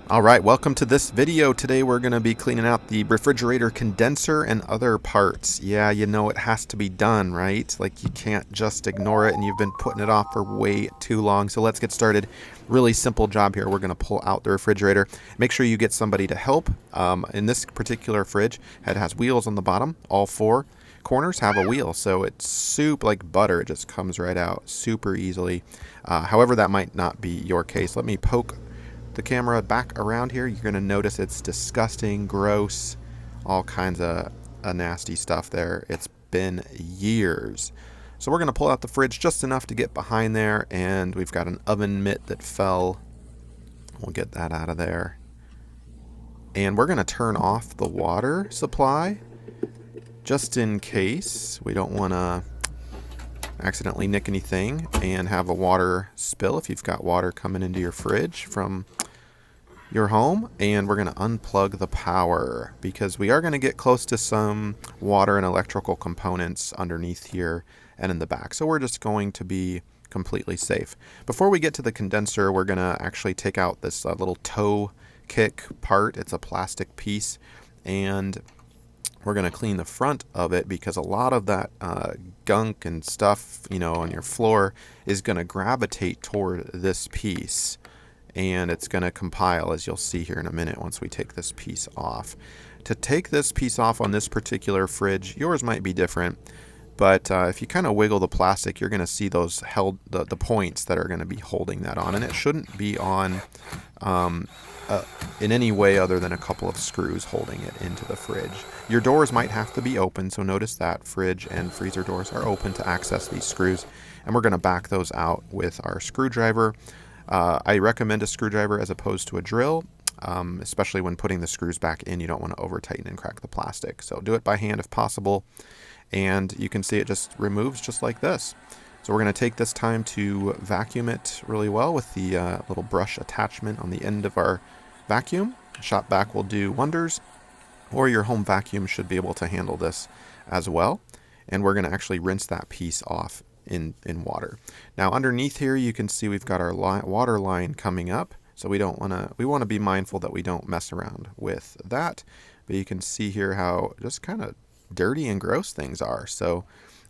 All right, welcome to this video. Today we're going to be cleaning out the refrigerator condenser and other parts. Yeah, you know it has to be done, right? Like you can't just ignore it, and you've been putting it off for way too long. So let's get started. Really simple job here. We're going to pull out the refrigerator. Make sure you get somebody to help. In this particular fridge, it has wheels on the bottom. All four corners have a wheel, so it's soup like butter. It just comes right out super easily. However, that might not be your case. Let me poke the camera back around here. You're going to notice it's disgusting, gross, all kinds of nasty stuff there. It's been years. So we're going to pull out the fridge just enough to get behind there, and we've got an oven mitt that fell. We'll get that out of there. And we're going to turn off the water supply just in case. We don't want to accidentally nick anything and have a water spill if you've got water coming into your fridge from your home. And we're going to unplug the power because we are going to get close to some water and electrical components underneath here and in the back. So we're just going to be completely safe. Before we get to the condenser, we're going to actually take out this little toe kick part. It's a plastic piece, and we're going to clean the front of it because a lot of that gunk and stuff, on your floor is going to gravitate toward this piece, and it's going to compile, as you'll see here in a minute once we take this piece off. To take this piece off on this particular fridge, yours might be different, but if you kind of wiggle the plastic, you're going to see those the points that are going to be holding that on, and it shouldn't be on in any way other than a couple of screws holding it into the fridge. Your doors might have to be open, so notice that fridge and freezer doors are open to access these screws, and we're going to back those out with our screwdriver. I recommend a screwdriver as opposed to a drill, especially when putting the screws back in. You don't want to over tighten and crack the plastic, so do it by hand if possible, and you can see it just removes just like this. So we're going to take this time to vacuum it really well with the little brush attachment on the end of our vacuum. Shop vac will do wonders, or your home vacuum should be able to handle this as well. And we're going to actually rinse that piece off in water. Now underneath here you can see we've got our water line coming up, so we want to be mindful that we don't mess around with that. But you can see here how just kind of dirty and gross things are. So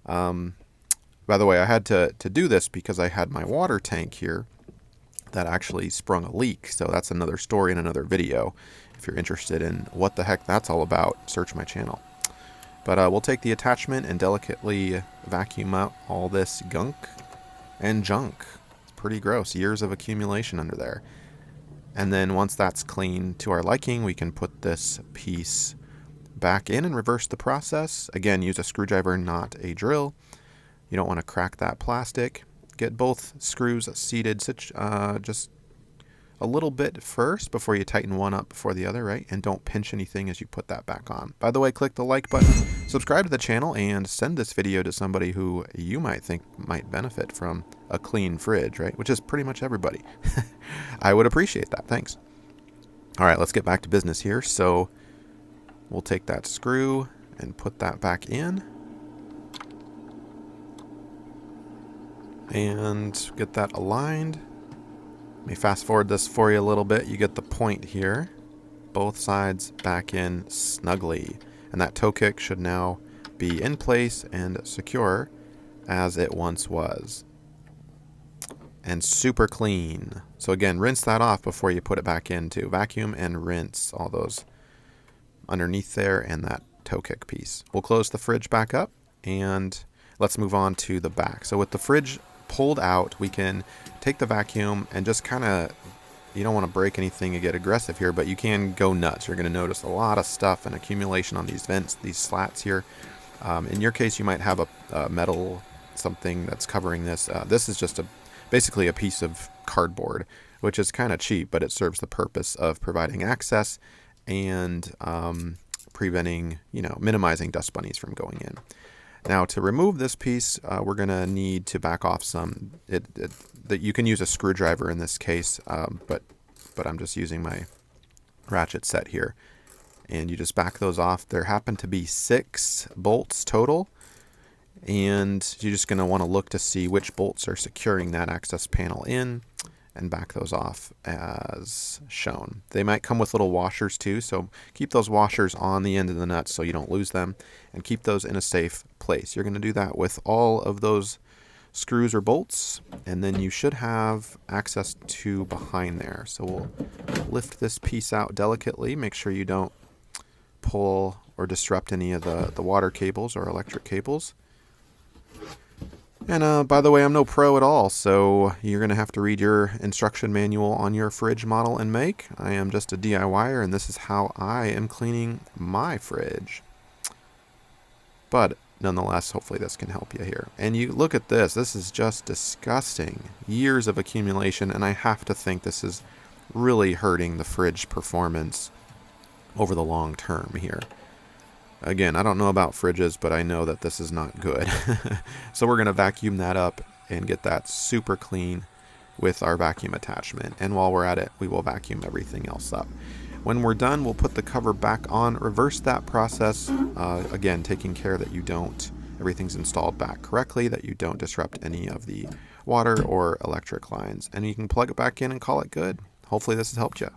by the way, I had to do this because I had my water tank here that actually sprung a leak. So that's another story in another video. If you're interested in what the heck that's all about, search my channel. But we'll take the attachment and delicately vacuum out all this gunk and junk. It's pretty gross. Years of accumulation under there. And then once that's clean to our liking, we can put this piece back in and reverse the process. Again, use a screwdriver, not a drill. You don't want to crack that plastic. Get both screws seated just a little bit first before you tighten one up before the other, right? And don't pinch anything as you put that back on. By the way, click the like button, subscribe to the channel, and send this video to somebody who you might think might benefit from a clean fridge, right? Which is pretty much everybody. I would appreciate that. Thanks. All right, let's get back to business here. So we'll take that screw and put that back in. And get that aligned. Let me fast forward this for you a little bit. You get the point here. Both sides back in snugly. And that toe kick should now be in place and secure as it once was. And super clean. So again, rinse that off before you put it back in too. Vacuum and rinse all those underneath there and that toe kick piece. We'll close the fridge back up and let's move on to the back. So with the fridge pulled out, we can take the vacuum and just kind of, you don't want to break anything and get aggressive here, but you can go nuts. You're going to notice a lot of stuff and accumulation on these vents, these slats here. In your case, you might have a metal something that's covering this. This is just basically a piece of cardboard, which is kind of cheap, but it serves the purpose of providing access and preventing, minimizing dust bunnies from going in. Now to remove this piece, we're going to need to back off some. That you can use a screwdriver in this case, but I'm just using my ratchet set here. And you just back those off. There happen to be 6 bolts total, and you're just going to want to look to see which bolts are securing that access panel in. and back those off as shown. They might come with little washers too, so keep those washers on the end of the nuts so you don't lose them, and keep those in a safe place. You're going to do that with all of those screws or bolts, and then you should have access to behind there. So we'll lift this piece out delicately, make sure you don't pull or disrupt any of the water cables or electric cables. And by the way, I'm no pro at all, so you're going to have to read your instruction manual on your fridge model and make. I am just a DIYer, and this is how I am cleaning my fridge. But nonetheless, hopefully this can help you here. And you look at this. This is just disgusting. Years of accumulation, and I have to think this is really hurting the fridge performance over the long term here. Again, I don't know about fridges, but I know that this is not good. So we're going to vacuum that up and get that super clean with our vacuum attachment. And while we're at it, we will vacuum everything else up. When we're done, we'll put the cover back on, reverse that process, again, taking care that everything's installed back correctly, that you don't disrupt any of the water or electric lines. And you can plug it back in and call it good. Hopefully this has helped you.